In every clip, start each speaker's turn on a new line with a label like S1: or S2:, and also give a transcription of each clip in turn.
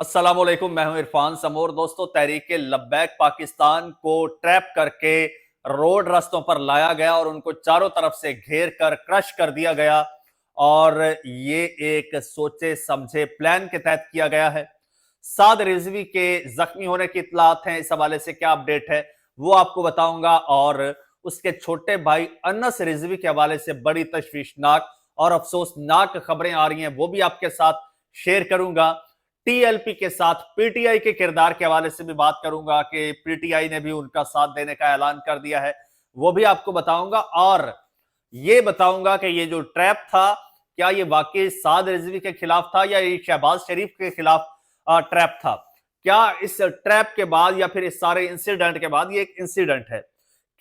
S1: अस्सलाम वालेकुम, मैं हूं इरफान समोर। दोस्तों, तहरीक लब्बैक पाकिस्तान को ट्रैप करके रोड रास्तों पर लाया गया और उनको चारों तरफ से घेर कर क्रश कर दिया गया। और ये एक सोचे समझे प्लान के तहत किया गया है। साद रिजवी के जख्मी होने की इतलात हैं। इस हवाले से क्या अपडेट है वो आपको बताऊंगा। और उसके छोटे भाई अनस रिजवी के हवाले से बड़ी तशवीशनाक और अफसोसनाक खबरें आ रही हैं, वो भी आपके साथ शेयर करूंगा। टीएलपी के साथ पीटीआई के किरदार के हवाले से भी बात करूंगा कि पीटीआई ने भी उनका साथ देने का ऐलान कर दिया है, वो भी आपको बताऊंगा। और ये बताऊंगा कि ये जो ट्रैप था, क्या ये वाकई साद रिजवी के खिलाफ था या ये शहबाज शरीफ के खिलाफ ट्रैप था। क्या इस ट्रैप के बाद या फिर इस सारे इंसिडेंट के बाद ये एक इंसिडेंट है,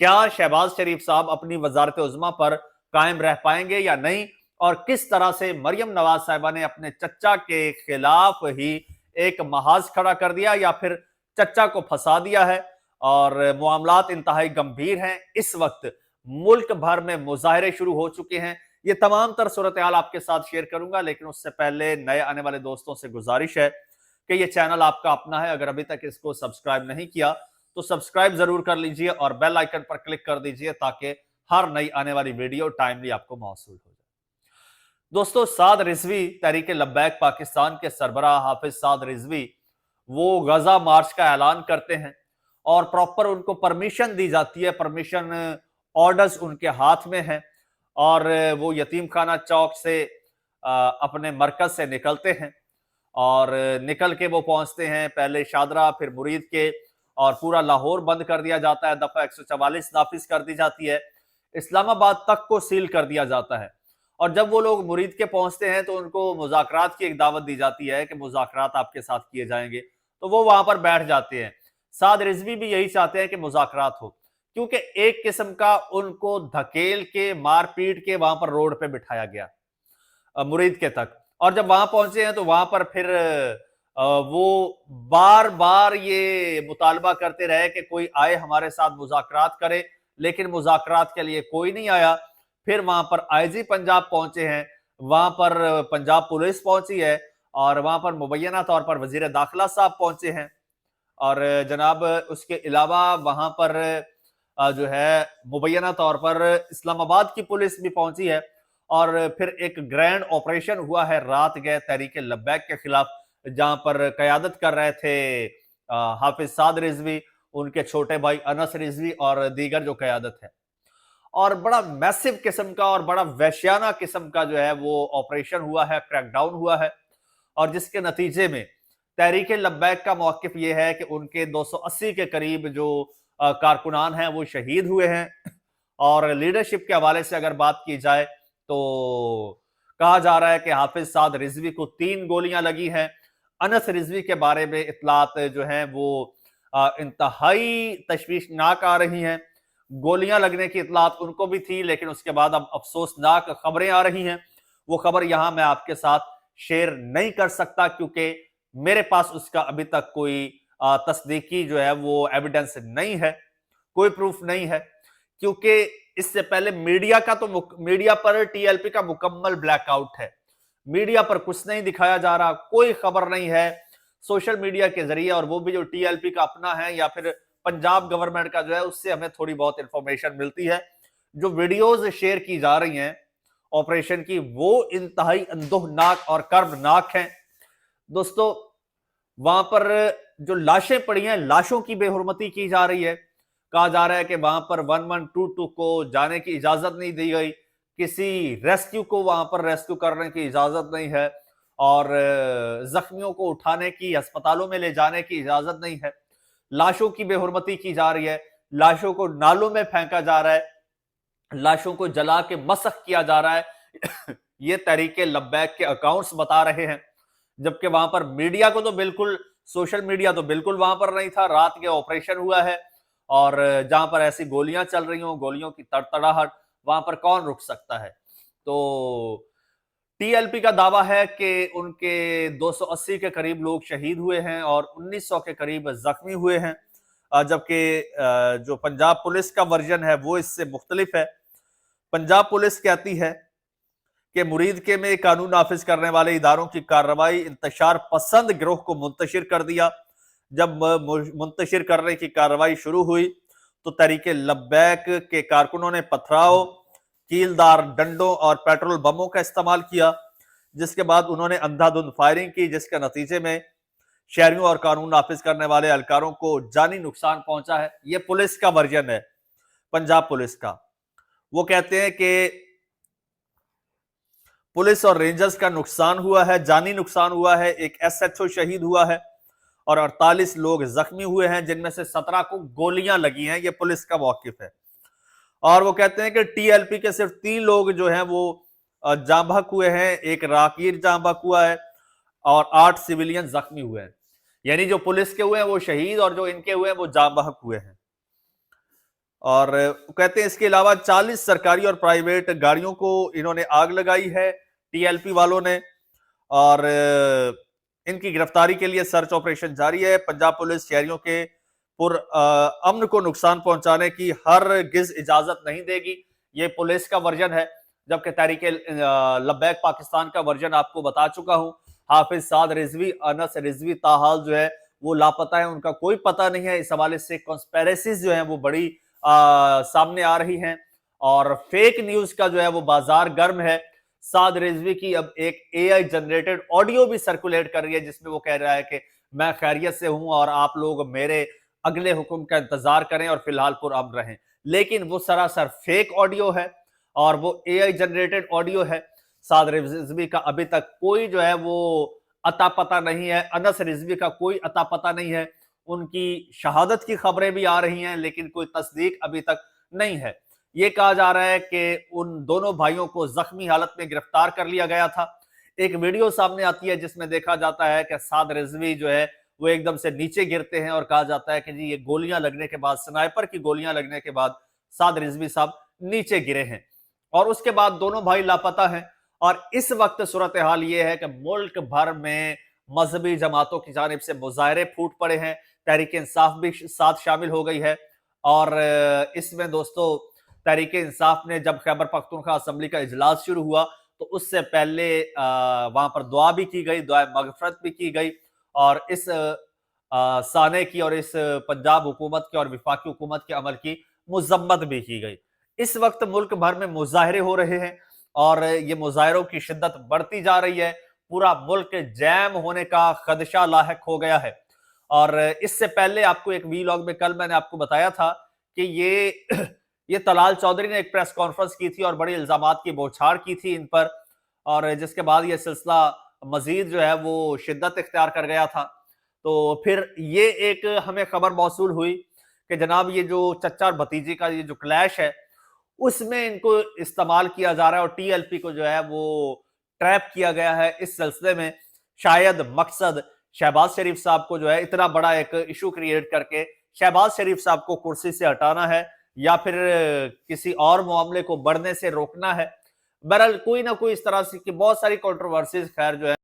S1: क्या शहबाज शरीफ साहब अपनी वजारत उज़्मा पर कायम रह पाएंगे या नहीं, और किस तरह से मरियम नवाज साहिबा ने अपने चच्चा के खिलाफ ही एक महाज खड़ा कर दिया या फिर चच्चा को फंसा दिया है। और मामलात इंतहाई गंभीर हैं। इस वक्त मुल्क भर में मुजाहरे शुरू हो चुके हैं। ये तमाम तर सूरत हाल आपके साथ शेयर करूंगा, लेकिन उससे पहले नए आने वाले दोस्तों से गुजारिश है कि ये चैनल आपका अपना है। अगर अभी तक इसको सब्सक्राइब नहीं किया तो सब्सक्राइब जरूर कर लीजिए और बेल आइकन पर क्लिक कर दीजिए ताकि हर नई आने वाली वीडियो टाइमली आपको मौसूल हो जाए। दोस्तों, साद रिजवी तहरीक लब्बैक पाकिस्तान के सरबराह हाफिज साद रिजवी वो गजा मार्च का ऐलान करते हैं और प्रॉपर उनको परमिशन दी जाती है। परमिशन ऑर्डर्स उनके हाथ में हैं और वो यतीम खाना चौक से अपने मरकज से निकलते हैं और निकल के वो पहुंचते हैं पहले शादरा, फिर मुरीद के, और पूरा लाहौर बंद कर दिया जाता है। दफा 144 नाफिज कर दी जाती है। इस्लामाबाद तक को सील कर दिया जाता है। और जब वो लोग मुरीद के पहुंचते हैं तो उनको मुज़ाकरात की एक दावत दी जाती है कि मुज़ाकरात आपके साथ किए जाएंगे, तो वो वहां पर बैठ जाते हैं। साद रिजवी भी यही चाहते हैं कि मुज़ाकरात हो, क्योंकि एक किस्म का उनको धकेल के मार पीट के वहां पर रोड पे बिठाया गया मुरीद के तक। और जब वहां पहुंचे हैं तो वहां पर फिर वो बार बार ये मुतालबा करते रहे कि कोई आए हमारे साथ मुज़ाकरात करे, लेकिन मुज़ाकरात के लिए कोई नहीं आया। फिर वहां पर आईजी पंजाब पहुंचे हैं, वहां पर पंजाब पुलिस पहुंची है और वहां पर मुबैना तौर पर वजीर दाखिला साहब पहुंचे हैं। और जनाब उसके अलावा वहां पर जो है मुबैना तौर पर इस्लामाबाद की पुलिस भी पहुंची है। और फिर एक ग्रैंड ऑपरेशन हुआ है रात गए तहरीक लब्बैक के खिलाफ, जहां पर कयादत कर रहे थे हाफिज साद रिजवी, उनके छोटे भाई अनस रिजवी और दीगर जो कयादत है। और बड़ा मैसिव किस्म का और बड़ा वैश्याना किस्म का जो है वो ऑपरेशन हुआ है, क्रैकडाउन हुआ है। और जिसके नतीजे में तहरीक लब्बैक का मौकिफ यह है कि उनके 280 के करीब जो कारकुनान हैं वो शहीद हुए हैं। और लीडरशिप के हवाले से अगर बात की जाए तो कहा जा रहा है कि हाफिज साद रिजवी को 3 गोलियां लगी हैं। अनस रिजवी के बारे में इतलात जो हैं वो इंतहाई तशवीशनाक आ रही हैं। गोलियां लगने की इतलात उनको भी थी, लेकिन उसके बाद अब अफसोसनाक खबरें आ रही हैं। वो खबर यहां मैं आपके साथ शेयर नहीं कर सकता क्योंकि मेरे पास उसका अभी तक कोई तस्दीकी जो है वो एविडेंस नहीं है, कोई प्रूफ नहीं है। क्योंकि इससे पहले मीडिया का तो मीडिया पर टीएलपी का मुकम्मल ब्लैकआउट है। मीडिया पर कुछ नहीं दिखाया जा रहा, कोई खबर नहीं है। सोशल मीडिया के जरिए, और वो भी जो टीएलपी का अपना है या फिर पंजाब गवर्नमेंट का जो है, उससे हमें थोड़ी बहुत इंफॉर्मेशन मिलती है। जो वीडियोज शेयर की जा रही हैं ऑपरेशन की, वो इंतहाई अंदोहनाक और कर्बनाक हैं। दोस्तों, वहां पर जो लाशें पड़ी हैं, लाशों की बेहुरमती की जा रही है। कहा जा रहा है कि वहां पर 1122 को जाने की इजाजत नहीं दी गई, किसी रेस्क्यू को वहां पर रेस्क्यू करने की इजाजत नहीं है, और जख्मियों को उठाने की, अस्पतालों में ले जाने की इजाजत नहीं है। लाशों की बेहुरमती की जा रही है, लाशों को नालों में फेंका जा रहा है, लाशों को जला के मसख किया जा रहा है। ये तहरीक लब्बैक के अकाउंट्स बता रहे हैं। जबकि वहां पर मीडिया को तो बिल्कुल, सोशल मीडिया तो बिल्कुल वहां पर नहीं था। रात के ऑपरेशन हुआ है और जहां पर ऐसी गोलियां चल रही हो, गोलियों की तड़तड़ाहट, वहां पर कौन रुक सकता है। तो टीएलपी का दावा है कि उनके 280 के करीब लोग शहीद हुए हैं और 1900 के करीब जख्मी हुए हैं। जबकि जो पंजाब पुलिस का वर्जन है वो इससे मुख्तलिफ है। पंजाब पुलिस कहती है कि मुरीद के में कानून नाफिज करने वाले इदारों की कार्रवाई इंतशार पसंद गिरोह को मुंतशिर कर दिया। जब मुंतशिर करने की कार्रवाई शुरू हुई तो तहरीके लब्बैक के कारकुनों ने पथराव, कीलदार डंडों और पेट्रोल बमों का इस्तेमाल किया, जिसके बाद उन्होंने अंधाधुंध फायरिंग की, जिसके नतीजे में शहरियों और कानून नाफिज करने वाले एहलकारों को जानी नुकसान पहुंचा है। यह पुलिस का वर्जन है, पंजाब पुलिस का। वो कहते हैं कि पुलिस और रेंजर्स का नुकसान हुआ है, जानी नुकसान हुआ है, एक एसएचओ शहीद हुआ है और 48 लोग जख्मी हुए हैं, जिनमें से 17 को गोलियां लगी हैं। यह पुलिस का मौकिफ है। और वो कहते हैं कि टीएलपी के सिर्फ 3 लोग जो हैं वो जाँ बहक हुए हैं, एक राकीर जाँ बहक हुआ है और 8 सिविलियन जख्मी हुए हैं। यानी जो पुलिस के हुए हैं वो शहीद और जो इनके हुए हैं वो जाँ बहक हुए हैं। और कहते हैं इसके अलावा 40 सरकारी और प्राइवेट गाड़ियों को इन्होंने आग लगाई है टीएलपी वालों ने, और इनकी गिरफ्तारी के लिए सर्च ऑपरेशन जारी है। पंजाब पुलिस शहरियों के अमन को नुकसान पहुंचाने की हरगिज इजाजत नहीं देगी। ये पुलिस का वर्जन है, जबकि तहरीके लब्बैक पाकिस्तान का वर्जन आपको बता चुका हूं। हाफिज साद रिजवी, अनस रिजवी ताहाल जो है वो लापता है, उनका कोई पता नहीं है। इस हवाले से कॉन्स्पेरेसीज जो है वो बड़ी सामने आ रही हैं और फेक न्यूज का जो है वो बाजार गर्म है। साद रिजवी की अब एक एआई जनरेटेड ऑडियो भी सर्कुलेट कर रही है, जिसमें वो कह रहा है कि मैं खैरियत से हूं और आप लोग मेरे अगले हुक्म का इंतजार करें और फिलहाल पुरअमन रहें। लेकिन वो सरासर फेक ऑडियो है और वो एआई जनरेटेड ऑडियो है। साद रिजवी का अभी तक कोई जो है वो अता पता नहीं है, अनस रिजवी का कोई अता पता नहीं है। उनकी शहादत की खबरें भी आ रही हैं, लेकिन कोई तस्दीक अभी तक नहीं है। यह कहा जा रहा है कि उन दोनों भाइयों को जख्मी हालत में गिरफ्तार कर लिया गया था। एक वीडियो सामने आती है जिसमें देखा जाता है कि साद रिजवी जो है वो एकदम से नीचे गिरते हैं और कहा जाता है कि जी ये गोलियां लगने के बाद, स्नाइपर की गोलियां लगने के बाद साद रिजवी साहब नीचे गिरे हैं और उसके बाद दोनों भाई लापता हैं। और इस वक्त सूरत हाल ये है कि मुल्क भर में मजहबी जमातों की जानिब से मुजाहरे फूट पड़े हैं, तहरीक इंसाफ भी साथ शामिल हो गई है। और इसमें दोस्तों तहरीक इंसाफ ने जब खैबर पख्तूनख्वा असेंबली का इजलास शुरू हुआ तो उससे पहले वहां पर दुआ भी की गई, दुआ मगफरत भी की गई और इस साने की और इस पंजाब हुकूमत की और विफाकी हुकूमत के अमल की मुजम्मत भी की गई। इस वक्त मुल्क भर में मुजाहरे हो रहे हैं और ये मुजाहरों की शिद्दत बढ़ती जा रही है। पूरा मुल्क जैम होने का खदशा लाहक हो गया है। और इससे पहले आपको एक वीलॉग में कल मैंने आपको बताया था कि ये तलाल चौधरी ने एक प्रेस कॉन्फ्रेंस की थी और बड़ी इल्जामात की बौछार की थी इन पर, और जिसके बाद ये सिलसिला मजीद जो है वो शिद्दत इख्तियार कर गया था। तो फिर ये एक हमें खबर मौसूल हुई कि जनाब ये जो चच्चा और भतीजी का ये जो क्लैश है उसमें इनको इस्तेमाल किया जा रहा है और टीएलपी को जो है वो ट्रैप किया गया है। इस सिलसिले में शायद मकसद शहबाज शरीफ साहब को जो है इतना बड़ा एक इशू क्रिएट करके शहबाज शरीफ साहब को कुर्सी से हटाना है या फिर किसी और मामले को बढ़ने से रोकना है। बहरहाल कोई ना कोई इस तरह से कि बहुत सारी कंट्रोवर्सीज खैर जो है